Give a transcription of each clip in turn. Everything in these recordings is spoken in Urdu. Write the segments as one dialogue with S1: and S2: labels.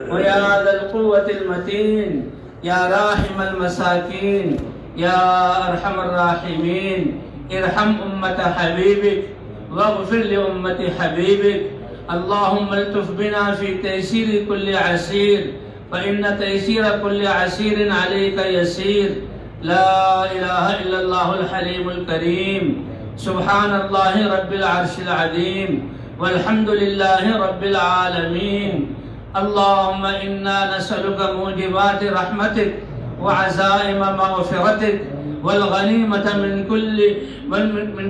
S1: ويا ذا القوة المتين يا راحم المساكين يا أرحم الراحمين ارحم أمة حبيبك واغفر لأمة حبيبك. اللهم التف بنا في تيسير كل عسير فإن تيسير كل عسير عليك يسير. لا إله إلا الله الحليم الكريم. سبحان الله رب العرش العظيم والحمد لله رب العالمين. اللهم إنا نسألك موجبات رحمتك وعزائم مغفرتك والغنيمة من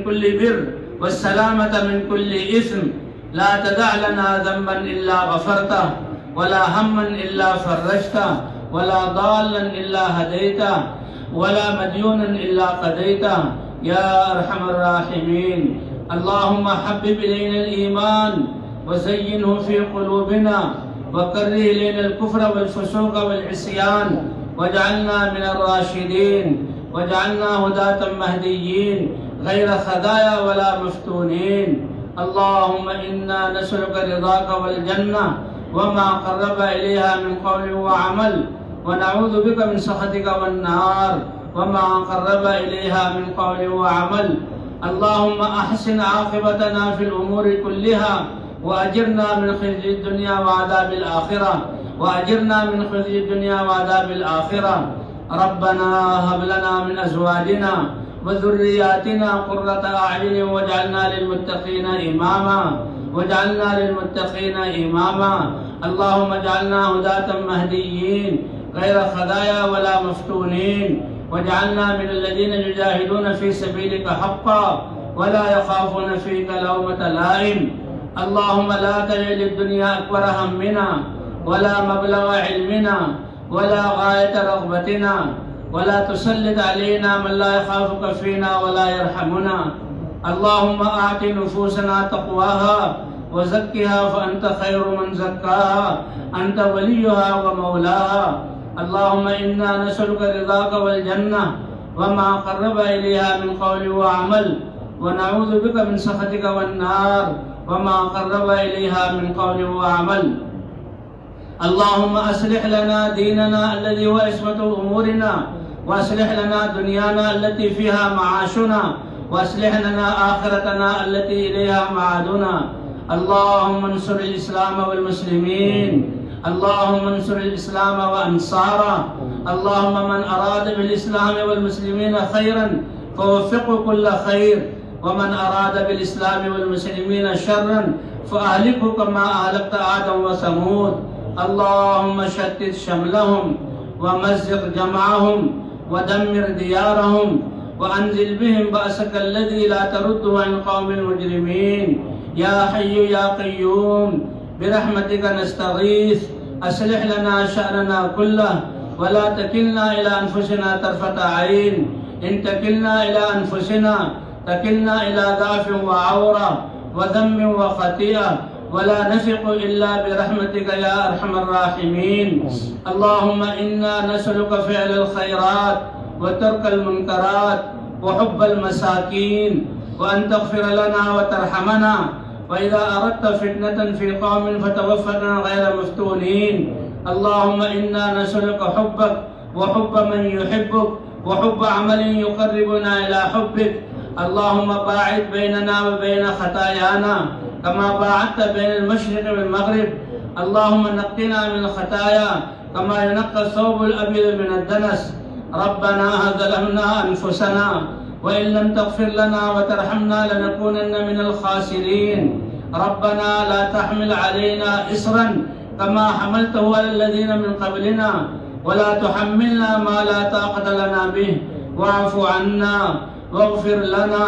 S1: كل بر والسلامة من كل إثم. لا تدع لنا ذنبا إلا غفرته ولا هما إلا فرجته ولا ضالا إلا هديته ولا مديونا إلا قضيته يا أرحم الراحمين. اللهم حبب إلينا الإيمان وزينه في قلوبنا وكره إلينا الكفر والفسوق والعصيان واجعلنا من الراشدين واجعلنا هداة مهديين غير خزايا ولا مفتونين. اللهم إنا نسألك رضاك والجنة وما قرب إليها من قول وعمل ونعوذ بك من سخطك والنار وما قرب إليها من قول وعمل. اللهم أحسن عاقبتنا في الأمور كلها وأجرنا من خزي الدنيا وعذاب الآخرة وعذاب الآخرة. ربنا هب لنا من أزواجنا وذرياتنا قرة أعين واجعلنا للمتقين إماما. اللهم اجعلنا هداة مهديين غير خزايا ولا مفتونين واجعلنا من الذين يجاهدون في سبيلك حقا ولا يخافون فيك لومة لائم. اللهم لا تجعل الدنيا أكبر همنا ولا مبلغ علمنا ولا غاية رغبتنا ولا تسلط علينا من لا يخافك فينا ولا يرحمنا. اللهم آت نفوسنا تقواها وزكها فأنت خير من زكاها أنت وليها ومولاها. اللهم إنا نسألك رضاك والجنة وما قرب إليها من قول وعمل ونعوذ بك من سخطك والنار وما قرب إليها من قول وعمل. اللهم أصلح لنا ديننا الذي هو عصمة أمورنا وأصلح لنا دنيانا التي فيها معاشنا وأصلح لنا آخرتنا التي إليها معادنا. اللهم انصر الإسلام والمسلمين. اللهم انصر الإسلام وأنصاره. اللهم من أراد بالإسلام والمسلمين خيرا فوفقه كل خير ومن أراد بالإسلام والمسلمين شرا فأهلكه كما أهلكت عادا وثمود. اللهم شتت شملهم ومزق جمعهم ودمر ديارهم وأنزل بهم بأسك الذي لا ترده عن قوم المجرمين. يا حي يا قيوم برحمتك نستغيث أصلح لنا شأننا كله ولا تكلنا إلى أنفسنا طرفة عين. إن تكلنا إلى أنفسنا تكلنا إلى ضعف وعورة وذنب وخطيئة ولا نثق إلا برحمتك يا أرحم الراحمين. اللهم إنا نسألك فعل الخيرات وترك المنكرات وحب المساكين وأن تغفر لنا وترحمنا وإذا أردت فتنة في قوم فتوفنا غير مفتونين. اللهم إنا نسألك حبك وحب من يحبك وحب عمل يقربنا إلى حبك. اللهم باعد بيننا وبين خطايانا كما باعدت بين المشرق والمغرب. اللهم نقنا من الخطايا كما ينقى الثوب الأبيض من الدنس. ربنا ظلمنا أنفسنا وإن لم تغفر لنا وترحمنا لنكونن من الخاسرين. ربنا لا تحمل علينا إصرا كما حملته على الذين من قبلنا ولا تحملنا ما لا طاقة لنا به واعف عنا واغفر لنا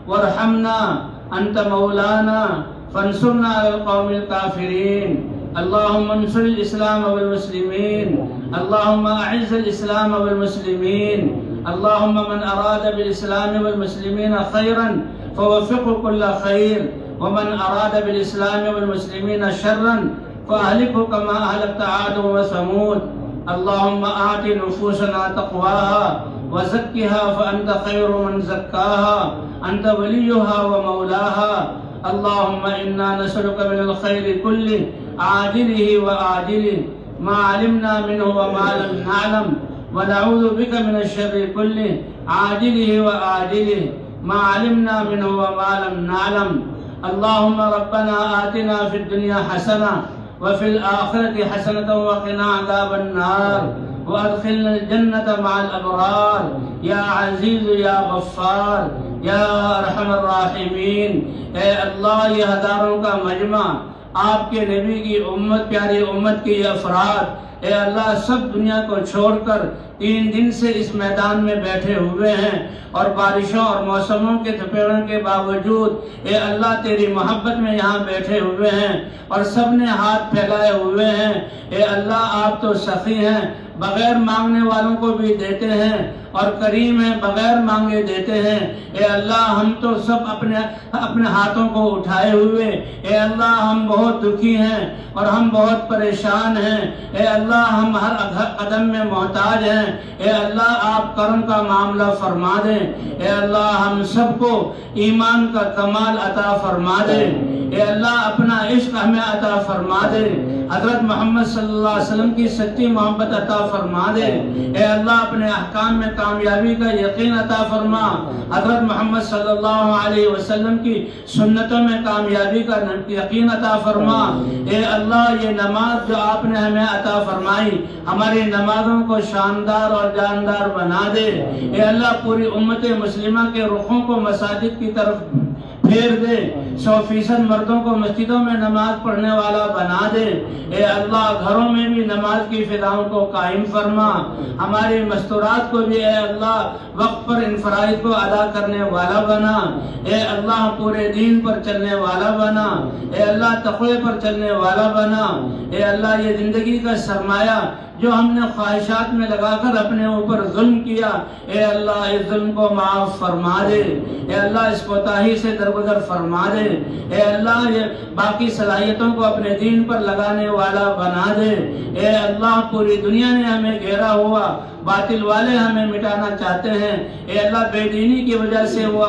S1: وارحمنا أنت مولانا فانصرنا على القوم الكافرين. اللهم انصر الإسلام والمسلمين. اللهم أعز الإسلام والمسلمين. اللهم من أراد بالإسلام والمسلمين خيرا فوفقه كل خير ومن أراد بالإسلام والمسلمين شرا فأهلكه كما أهلكت عاد وثمود. اللهم آت نفوسنا تقواها وزكها فأنت خير من زكاها أنت وليها ومولاها. اللهم إنا نسألك من الخير كله عاجله وآجله ما علمنا منه وما لم نعلم ونعوذ بك من الشر كله عاجله وآجله ما علمنا منه وما لم نعلم. اللهم ربنا آتنا في الدنيا حسنة وفي الآخرة حسنة وقنا عذاب النار وادخلنا الجنة مع الأبرار یا عزیز یا غفار یا ارحم الراحمین. اے اللہ یہ ہزاروں کا مجمع آپ کے نبی کی امت پیاری امت کے یہ افراد اے اللہ سب دنیا کو چھوڑ کر 3 دن سے اس میدان میں بیٹھے ہوئے ہیں اور بارشوں اور موسموں کے تھپیڑوں کے باوجود اے اللہ تیری محبت میں یہاں بیٹھے ہوئے ہیں اور سب نے ہاتھ پھیلائے ہوئے ہیں. اے اللہ آپ تو سخی ہیں، بغیر مانگنے والوں کو بھی دیتے ہیں اور کریم ہیں، بغیر مانگے دیتے ہیں. اے اللہ ہم تو سب اپنے ہاتھوں کو اٹھائے ہوئے اے اللہ ہم بہت دکھی ہیں اور ہم بہت پریشان ہیں. اے اللہ ہم ہر قدم میں محتاج ہیں. اے اللہ آپ کرم کا معاملہ فرما دیں. اے اللہ ہم سب کو ایمان کا کمال عطا فرما دے. اے اللہ اپنا عشق ہمیں عطا فرما دے. حضرت محمد صلی اللہ علیہ وسلم کی سچی محبت عطا فرما دے. اے اللہ اپنے احکام میں کامیابی کا یقین عطا فرما. حضرت محمد صلی اللہ علیہ وسلم کی سنتوں میں کامیابی کا یقین عطا فرما. اے اللہ یہ نماز جو آپ نے ہمیں عطا فرمائی ہماری نمازوں کو شاندار اور جاندار بنا دے. اے اللہ پوری امت مسلمہ کے رخوں کو مساجد کی طرف پھیر دے. 100% مردوں کو مسجدوں میں نماز پڑھنے والا بنا دے. اے اللہ گھروں میں بھی نماز کی فضاؤں کو قائم فرما. ہماری مستورات کو بھی اے اللہ وقت پر انفراد کو ادا کرنے والا بنا. اے اللہ پورے دین پر چلنے والا بنا. اے اللہ تقوی پر چلنے والا بنا. اے اللہ یہ زندگی کا سرمایہ جو ہم نے خواہشات میں لگا کر اپنے اوپر ظلم کیا اے اللہ اس ظلم کو معاف فرما دے. اے اللہ اس کوتاہی سے درگزر فرما دے. اے اللہ یہ باقی صلاحیتوں کو اپنے دین پر لگانے والا بنا دے. اے اللہ پوری دنیا نے ہمیں گھیرا ہوا، باطل والے ہمیں مٹانا چاہتے ہیں. اے اللہ بے دینی کی وجہ سے وہ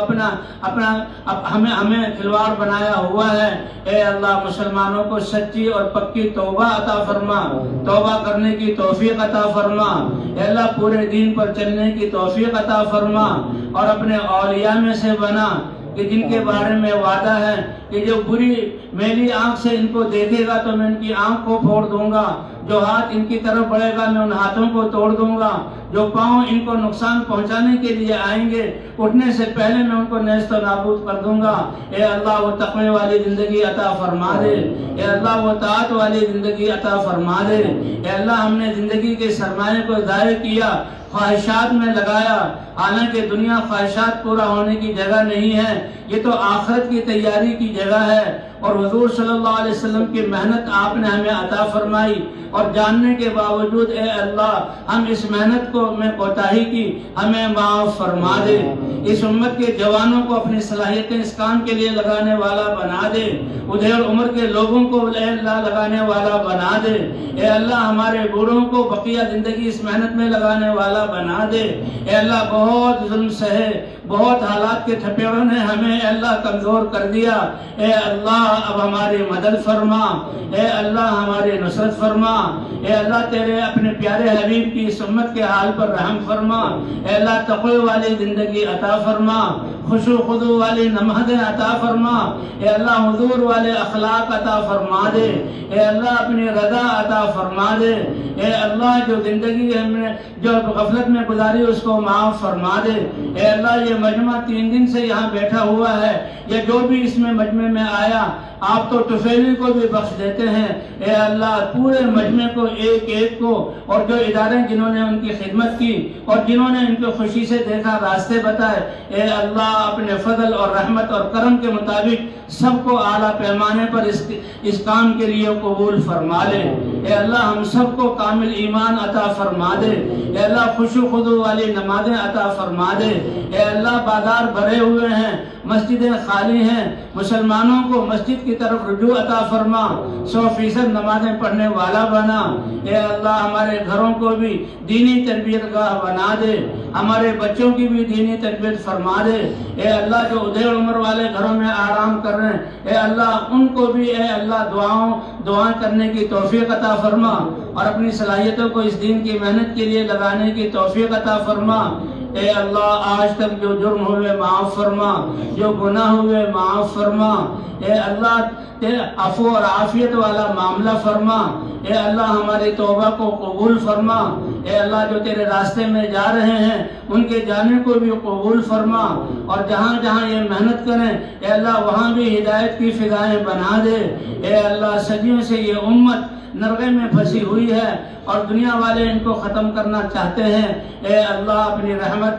S1: ہمیں کھلواڑ بنایا ہوا ہے. اے اللہ مسلمانوں کو سچی اور پکی توبہ عطا فرما، توبہ کرنے کی توفیق عطا فرما. اے اللہ پورے دین پر چلنے کی توفیق عطا فرما اور اپنے اولیاء میں سے بنا کہ جن کے بارے میں وعدہ ہے کہ جو بری میلی آنکھ سے ان کو دیکھے گا تو میں ان کی آنکھ کو پھوڑ دوں گا، جو ہاتھ ان کی طرف بڑھے گا میں ان ہاتھوں کو توڑ دوں گا، جو پاؤں ان کو نقصان پہنچانے کے لیے آئیں گے اٹھنے سے پہلے میں ان کو نیست و نابود کر دوں گا. اے اللہ وہ تقوی والی زندگی عطا فرما دے. اے اللہ وہ طاعت والی زندگی عطا فرما دے. اے اللہ ہم نے زندگی کے سرمایے کو ضائع کیا، خواہشات میں لگایا، حالانکہ دنیا خواہشات پورا ہونے کی جگہ نہیں ہے، یہ تو آخرت کی تیاری کی جگہ ہے. اور حضور صلی اللہ علیہ وسلم کی محنت آپ نے ہمیں عطا فرمائی اور جاننے کے باوجود اے اللہ ہم اس محنت کو میں کوتاہی کی ہمیں معاف فرما دے. اس امت کے جوانوں کو اپنی صلاحیتیں اس کام کے لیے لگانے والا بنا دے. ادھیر عمر کے لوگوں کو اے اللہ لگانے والا بنا دے. اے اللہ ہمارے بوڑھوں کو بقیہ زندگی اس محنت میں لگانے والا بنا دے. اے اللہ بہت ظلم سہے، بہت حالات کے تھپیڑوں نے ہمیں اے اللہ کمزور کر دیا. اے اللہ اب ہماری مدد فرما. اے اللہ ہماری نصرت فرما. اے اللہ تیرے اپنے پیارے حبیب کی اس امت کے حال پر رحم فرما. اے اللہ تقوی والی زندگی عطا فرما، خشوع خضوع والی نمازیں عطا فرما. اے اللہ حضور والے اخلاق عطا فرما دے. اے اللہ اپنی رضا عطا فرما دے. اے اللہ جو زندگی ہم نے جو غفلت میں گزاری اس کو معاف فرما دے. اے اللہ یہ مجمع 3 دن سے یہاں بیٹھا ہوا ہے، یہ جو بھی اس میں مجمع میں آیا آپ تو طفیلی کو بھی بخش دیتے ہیں. اے اللہ پورے مجمع کو ایک ایک کو اور جو ادارے جنہوں نے ان کی خدمت کی اور جنہوں نے ان کو خوشی سے دیکھا راستے بتائے اے اللہ اپنے فضل اور رحمت اور کرم کے مطابق سب کو اعلیٰ پیمانے پر اس کام کے لیے قبول فرما لے. اے اللہ ہم سب کو کامل ایمان عطا فرما دے. اے اللہ خشوع خضوع والی نمازیں عطا فرما دے. اے اللہ بازار بھرے ہوئے ہیں، مسجدیں خالی ہیں، مسلمانوں کو مسجد کی طرف رجوع عطا فرما، 100% نمازیں پڑھنے والا بنا۔ اے اللہ ہمارے گھروں کو بھی دینی تربیت گاہ بنا دے، ہمارے بچوں کی بھی دینی تربیت فرما دے۔ اے اللہ جو ادھیڑ عمر والے گھروں میں آرام کر رہے ہیں، اے اللہ ان کو بھی اے اللہ دعائیں کرنے کی توفیق عطا فرما، اور اپنی صلاحیتوں کو اس دین کی محنت کے لیے لگانے کی توفیق عطا فرما۔ اے اللہ آج تک جو جرم ہوئے معاف فرما، جو گناہ ہوئے معاف فرما۔ اے اللہ تیرے عفو اور عافیت والا معاملہ فرما۔ اے اللہ ہماری توبہ کو قبول فرما۔ اے اللہ جو تیرے راستے میں جا رہے ہیں ان کے جانے کو بھی قبول فرما، اور جہاں جہاں یہ محنت کریں اے اللہ وہاں بھی ہدایت کی فضائیں بنا دے۔ اے اللہ صدیوں سے یہ امت نرغے میں پھنسی ہوئی ہے اور دنیا والے ان کو ختم کرنا چاہتے ہیں۔ اے اللہ اپنی رحمت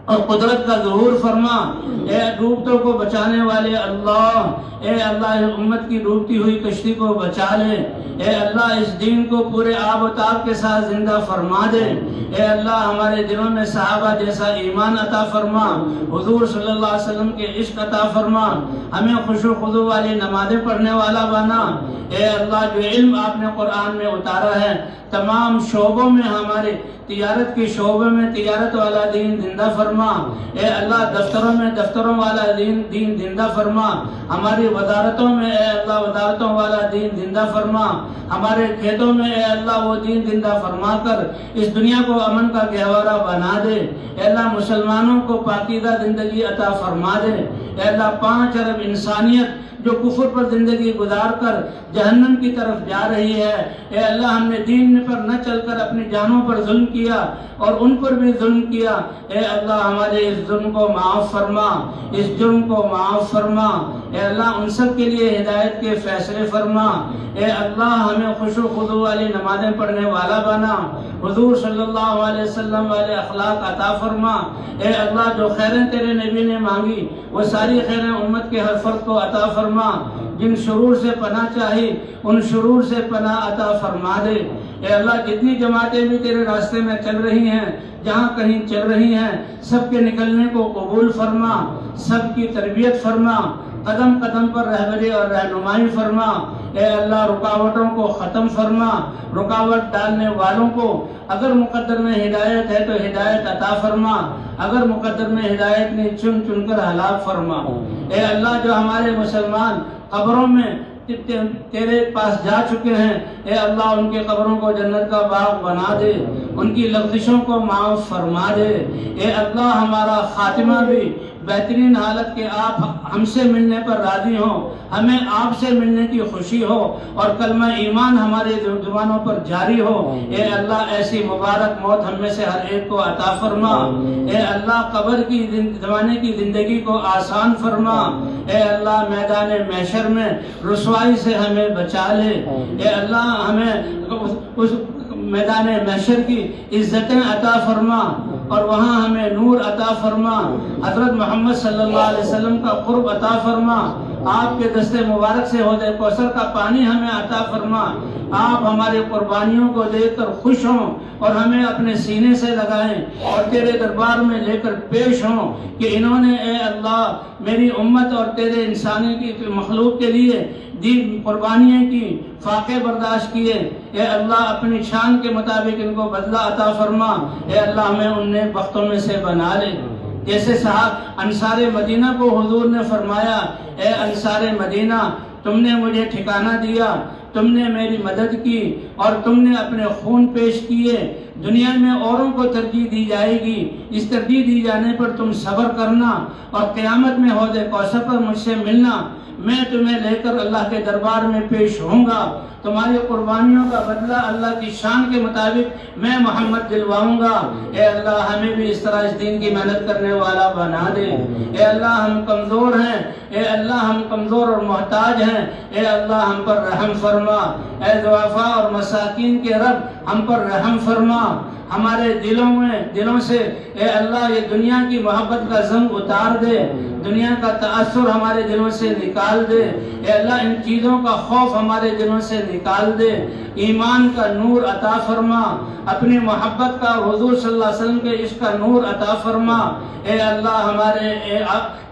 S1: اور قدرت کا ظہور فرما۔ اے ڈوبتوں کو بچانے والے اللہ، اے اللہ امت کی ڈوبتی ہوئی کشتی کو بچا لے۔ اے اللہ اس دین کو پورے آب و تاب کے ساتھ زندہ فرما دے۔ اے اللہ ہمارے دلوں میں صحابہ جیسا ایمان عطا فرما، حضور صلی اللہ علیہ وسلم کے عشق عطا فرما، ہمیں خشوع و خضوع والی نمازیں پڑھنے والا بنا۔ اے اللہ جو علم آپ نے قرآن میں اتارا ہے تمام شعبوں میں، ہمارے تجارت کے شعبے میں تجارت والا دین زندہ فرما۔ اے اللہ دفتروں میں دفتروں والا دین زندہ فرما، ہماری وزارتوں میں اے اللہ وزارتوں والا دین زندہ فرما، ہمارے کھیتوں میں اے اللہ وہ دین زندہ فرما کر اس دنیا کو امن کا گہوارہ بنا دے۔ اے اللہ مسلمانوں کو پاکیزہ زندگی عطا فرما دے۔ اے اللہ 5 ارب انسانیت جو کفر پر زندگی گزار کر جہنم کی طرف جا رہی ہے، اے اللہ ہم نے دین پر نہ چل کر اپنی جانوں پر ظلم کیا اور ان پر بھی ظلم کیا۔ اے اللہ ہمارے اس ظلم کو معاف فرما، اس جرم کو معاف فرما۔ اے اللہ ان سب کے لیے ہدایت کے فیصلے فرما۔ اے اللہ ہمیں خشوع و خضوع والی نمازیں پڑھنے والا بنا، حضور صلی اللہ علیہ وسلم والے اخلاق عطا فرما۔ اے اللہ جو خیریں تیرے نبی نے مانگی وہ ساری خیریں امت کے ہر فرد کو عطا فرما، جن شرور سے پناہ چاہی ان شرور سے پناہ عطا فرما دے۔ اے اللہ جتنی جماعتیں بھی تیرے راستے میں چل رہی ہیں، جہاں کہیں چل رہی ہیں، سب کے نکلنے کو قبول فرما، سب کی تربیت فرما، قدم قدم پر رہبری اور رہنمائی فرما۔ اے اللہ رکاوٹوں کو ختم فرما، رکاوٹ ڈالنے والوں کو اگر مقدر میں ہدایت ہے تو ہدایت عطا فرما، اگر مقدر میں ہدایت نہیں چن چن کر ہلاک فرما۔ اے اللہ جو ہمارے مسلمان قبروں میں تیرے پاس جا چکے ہیں، اے اللہ ان کے قبروں کو جنت کا باغ بنا دے، ان کی لغزشوں کو معاف فرما دے۔ اے اللہ ہمارا خاتمہ بھی بہترین حالت کے آپ ہم سے ملنے پر راضی ہوں، ہمیں آپ سے ملنے کی خوشی ہو اور کلمہ ایمان ہمارے زبانوں پر جاری ہو۔ اے اللہ ایسی مبارک موت ہم میں سے ہر ایک کو عطا فرما۔ اے اللہ قبر کی زمانے کی زندگی کو آسان فرما۔ اے اللہ میدان محشر میں رسوائی سے ہمیں بچا لے۔ اے اللہ ہمیں اس میدان محشر کی عزتیں عطا فرما اور وہاں ہمیں نور عطا فرما، حضرت محمد صلی اللہ علیہ وسلم کا قرب عطا فرما، آپ کے دست مبارک سے حوض کوثر کا پانی ہمیں عطا فرما، آپ ہماری قربانیوں کو دیکھ کر خوش ہوں اور ہمیں اپنے سینے سے لگائیں اور تیرے دربار میں لے کر پیش ہوں کہ انہوں نے اے اللہ میری امت اور تیرے انسانی کی مخلوق کے لیے دین قربانیاں کی، فاقے برداشت کیے۔ اے اللہ اپنی شان کے مطابق ان کو بدلہ عطا فرما۔ اے اللہ ہمیں ان نیک بختوں میں سے بنا لے، جیسے صاحب انصار مدینہ کو حضور نے فرمایا، اے انصار مدینہ تم نے مجھے ٹھکانہ دیا، تم نے میری مدد کی اور تم نے اپنے خون پیش کیے، دنیا میں اوروں کو ترجیح دی جائے گی، اس ترجیح دی جانے پر تم صبر کرنا اور قیامت میں حوض کوثر پر مجھ سے ملنا، میں تمہیں لے کر اللہ کے دربار میں پیش ہوں گا، تمہاری قربانیوں کا بدلہ اللہ کی شان کے مطابق میں محمد دلواؤں گا۔ اے اللہ ہمیں بھی اس طرح اس دین کی محنت کرنے والا بنا دے۔ اے اللہ ہم کمزور ہیں، اے اللہ ہم کمزور اور محتاج ہیں، اے اللہ ہم پر رحم فرما، اے ضعفاء اور مساکین کے رب ہم پر رحم فرما۔ ہمارے دلوں سے اے اللہ یہ دنیا کی محبت کا زنگ اتار دے، دنیا کا تأثر ہمارے دلوں سے نکال دے، اے اللہ ان چیزوں کا خوف ہمارے دلوں سے نکال دے، ایمان کا نور عطا فرما، اپنی محبت کا حضور صلی اللہ علیہ وسلم کے عشق کا نور عطا فرما، اے اللہ ہمارے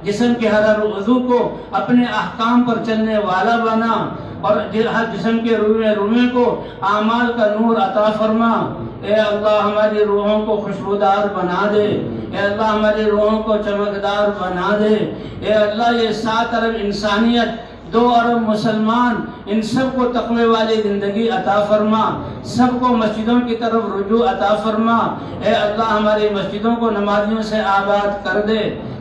S1: جسم کے ہر عضو کو اپنے احکام پر چلنے والا بنا، اور ہر جسم کے روئے کو اعمال کا نور عطا فرما، اے اللہ ہماری روحوں کو خوشبودار بنا دے، اے اللہ ہماری روحوں کو چمکدار بنا دے، اے اللہ یہ 7 ارب انسانیت، 2 ارب مسلمان، ان سب کو تقوی والی زندگی عطا فرما، سب کو مسجدوں کی طرف رجوع عطا فرما، اے اللہ ہماری مسجدوں کو نمازیوں سے آباد کر دے،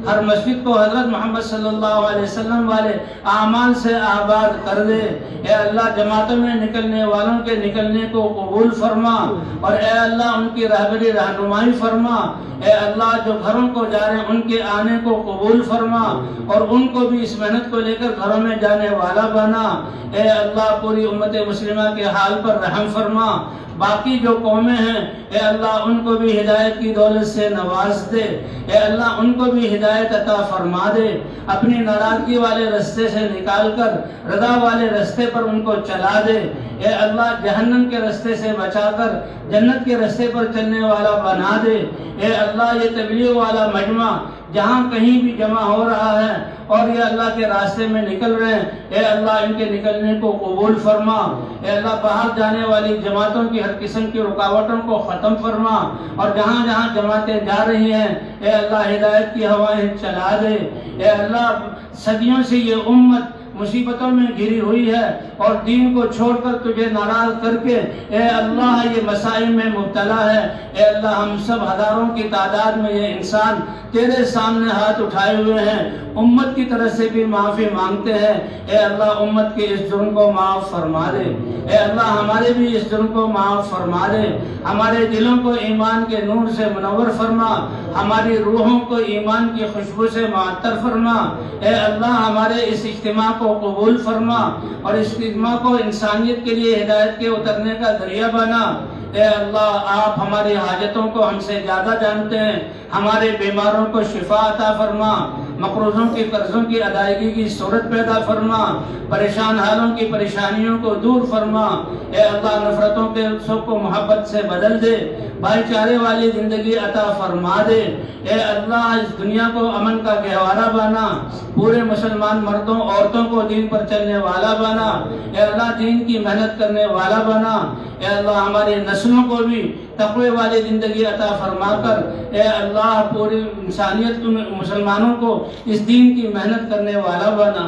S1: ہر مسجد کو حضرت محمد صلی اللہ علیہ وسلم والے اعمال سے آباد کر دے، اے اللہ جماعتوں میں نکلنے والوں کے نکلنے کو قبول فرما، اور اے اللہ ان کی رہنمائی فرما، اے اللہ جو گھروں کو جا رہے ہیں ان کے آنے کو قبول فرما، اور ان کو بھی اس محنت کو لے کر گھروں میں جانے والا بنا، اے اللہ پوری امت مسلمہ کے حال پر رحم فرما، باقی جو قومیں ہیں اے اللہ ان کو بھی ہدایت کی دولت سے نواز دے، اے اللہ ان کو بھی ہدایت عطا فرما دے، اپنی ناراضگی والے رستے سے نکال کر رضا والے رستے پر ان کو چلا دے، اے اللہ جہنم کے رستے سے بچا کر جنت کے رستے پر چلنے والا بنا دے، اے اللہ یہ تبلیغ والا مجمع جہاں کہیں بھی جمع ہو رہا ہے اور یہ اللہ کے راستے میں نکل رہے ہیں، اے اللہ ان کے نکلنے کو قبول فرما، اے اللہ باہر جانے والی جماعتوں کی ہر قسم کی رکاوٹوں کو ختم فرما، اور جہاں جہاں جماعتیں جا رہی ہیں اے اللہ ہدایت کی ہوائیں چلا دے، اے اللہ صدیوں سے یہ امت مصیبتوں میں گھری ہوئی ہے اور دین کو چھوڑ کر تجھے ناراض کر کے اے اللہ یہ مسائل میں مبتلا ہے، اے اللہ ہم سب ہزاروں کی تعداد میں یہ انسان تیرے سامنے ہاتھ اٹھائے ہوئے ہیں، امت کی طرف سے بھی معافی مانگتے ہیں، اے اللہ امت کے اس جرم کو معاف فرما دے، اے اللہ ہمارے بھی اس جرم کو معاف فرما دے، ہمارے دلوں کو ایمان کے نور سے منور فرما، ہماری روحوں کو ایمان کی خوشبو سے معطر فرما، اے اللہ ہمارے اس اجتماع کو قبول فرما، اور اس اجتماع کو انسانیت کے لیے ہدایت کے اترنے کا ذریعہ بنا، اے اللہ آپ ہماری حاجتوں کو ہم سے زیادہ جانتے ہیں، ہمارے بیماروں کو شفا عطا فرما، مقروضوں کی قرضوں کی ادائیگی کی صورت پیدا فرما، پریشان حالوں کی پریشانیوں کو دور فرما، اے اللہ نفرتوں کے سب کو محبت سے بدل دے، بھائی چارے والی زندگی عطا فرما دے، اے اللہ اس دنیا کو امن کا گہوارہ بنا، پورے مسلمان مردوں عورتوں کو دین پر چلنے والا بنا، اے اللہ دین کی محنت کرنے والا بنا، اے اللہ ہماری نسلوں کو بھی تقوی والی زندگی عطا فرما کر اے اللہ پوری انسانیت مسلمانوں کو اس دین کی محنت کرنے والا بنا،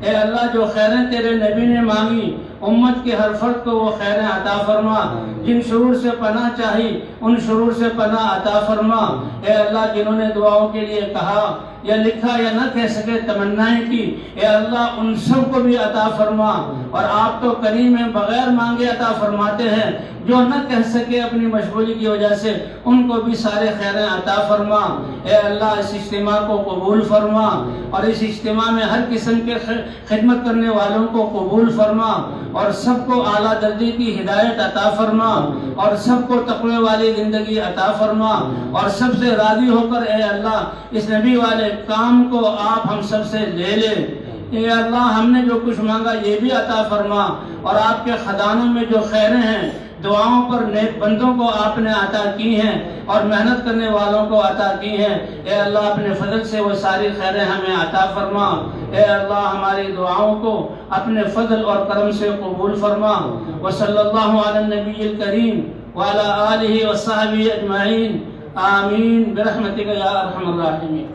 S1: اے اللہ جو خیریں تیرے نبی نے مانگی امت کے ہر فرد کو وہ خیریں عطا فرما، جن شرور سے پناہ چاہی ان شرور سے پناہ عطا فرما، اے اللہ جنہوں نے دعاؤں کے لیے کہا یا لکھا یا نہ کہہ سکے تمنائیں کی، اے اللہ ان سب کو بھی عطا فرما، اور آپ تو کریم ہیں بغیر مانگے عطا فرماتے ہیں، جو نہ کہہ سکے اپنی مشغولی کی وجہ سے ان کو بھی سارے خیریں عطا فرما، اے اللہ اس اجتماع کو قبول فرما، اور اس اجتماع میں ہر قسم کے خدمت کرنے والوں کو قبول فرما، اور سب کو اعلیٰ درجے کی ہدایت عطا فرما، اور سب کو تقوی والی زندگی عطا فرما، اور سب سے راضی ہو کر اے اللہ اس نبی والے کام کو آپ ہم سب سے لے لے، اے اللہ ہم نے جو کچھ مانگا یہ بھی عطا فرما، اور آپ کے خزانوں میں جو خیریں ہیں دعاؤں پر نیک بندوں کو آپ نے عطا کی ہیں اور محنت کرنے والوں کو عطا کی ہیں، اے اللہ اپنے فضل سے وہ ساری خیریں ہمیں عطا فرما، اے اللہ ہماری دعاؤں کو اپنے فضل اور کرم سے قبول فرما، وصلی اللہ علی النبی الکریم وعلی آلہ وصحبہ اجمعین، آمین برحمتک یا ارحم الراحمین۔